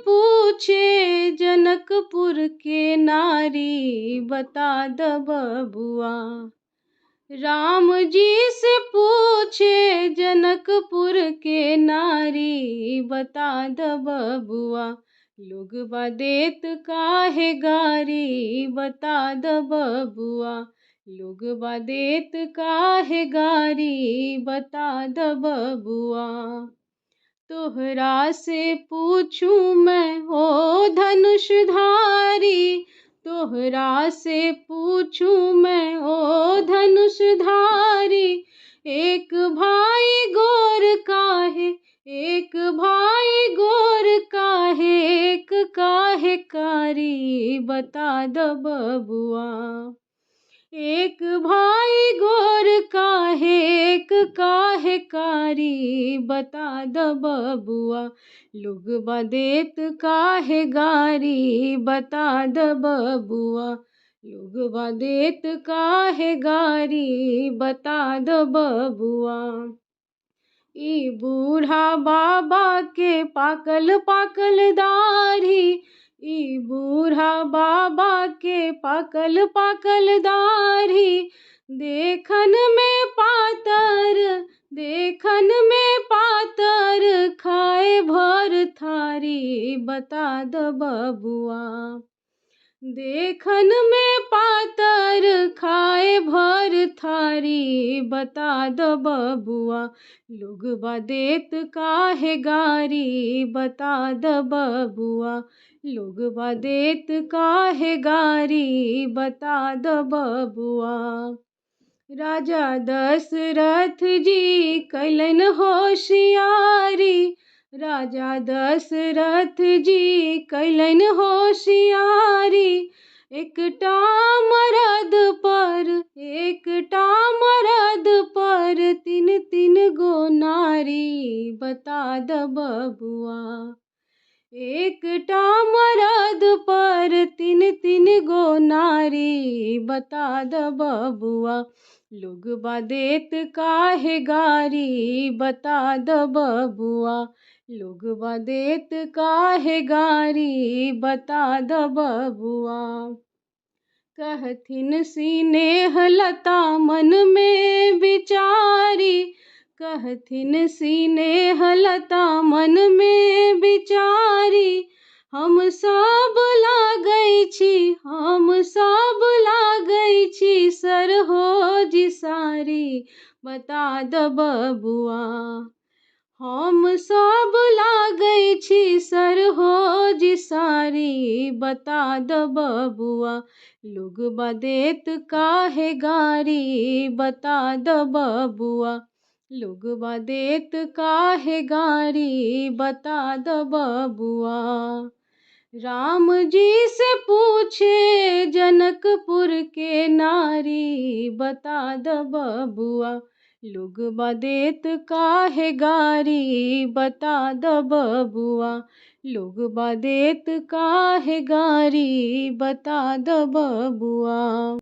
पूछे जनकपुर के नारी, बता द बबुआ। राम जी से पूछे जनकपुर के नारी, बता द बबुआ। लोगवा देत काहे गारी, बता द बबुआ। लोगवा देत काहे गारी, बता द बबुआ। तोहरा से पूछूं मैं ओ धनुषधारी, तोहरा से पूछूं मैं ओ धनुषधारी। एक भाई गोर काहे, एक भाई गोर काहे, एक काहे कारी, बता द बबुआ। एक भाई गोर काहे, एक काहे कारी, बता द बबुआ। लोगवा देत काहे गारी, बता द बबुआ। लोगवा देत काहे गारी, बता द बबुआ। ई बूढ़ा बाबा के पाकल पाकल दाढ़ी, ई बूढ़ा बाबा के पाकल पाकल दाढ़ी। देखन में पातर, देखन में पातर, खाए भर थारी, बता द बबुआ। देखन में पातर, खाए भर थारी, बता द बबुआ। लोगवा देत काहे गारी, बता द बबुआ। लोगवा देत काहे गारी, बता द बबुआ। राजा दशरथ जी कैलन होशियारी, राजा दशरथ जी कैलन होशियारी। एकटा मरद पर, एकटा मरद पर, तीन तीन गो नारी, बता द बबुआ। एकटा मरद पर तीन तीन गो नारी, बता द बबुआ। लोगवा देत काहे गारी, बता द बबुआ। लोगवा देत काहे गारी, बता द बबुआ। कहथिन सिनेह लता मन में विचारी, कहथिन सिनेह लता मन में विचारी। हम सब लागै छी, हम सब लागै छी, सरहोज सारी, बता द बबुआ। हम सब लागै छी, सरहोज सारी, बता द बबुआ। लोगवा देत काहे गारी, बता द बबुआ। लोगवा देत काहे गारी, बता द बबुआ। राम जी से पूछे जनकपुर के नारी, बता द बबुआ। लोगवा देत काहे गारी, बता द बबुआ। लोगवा देत काहे गारी, बता द बबुआ।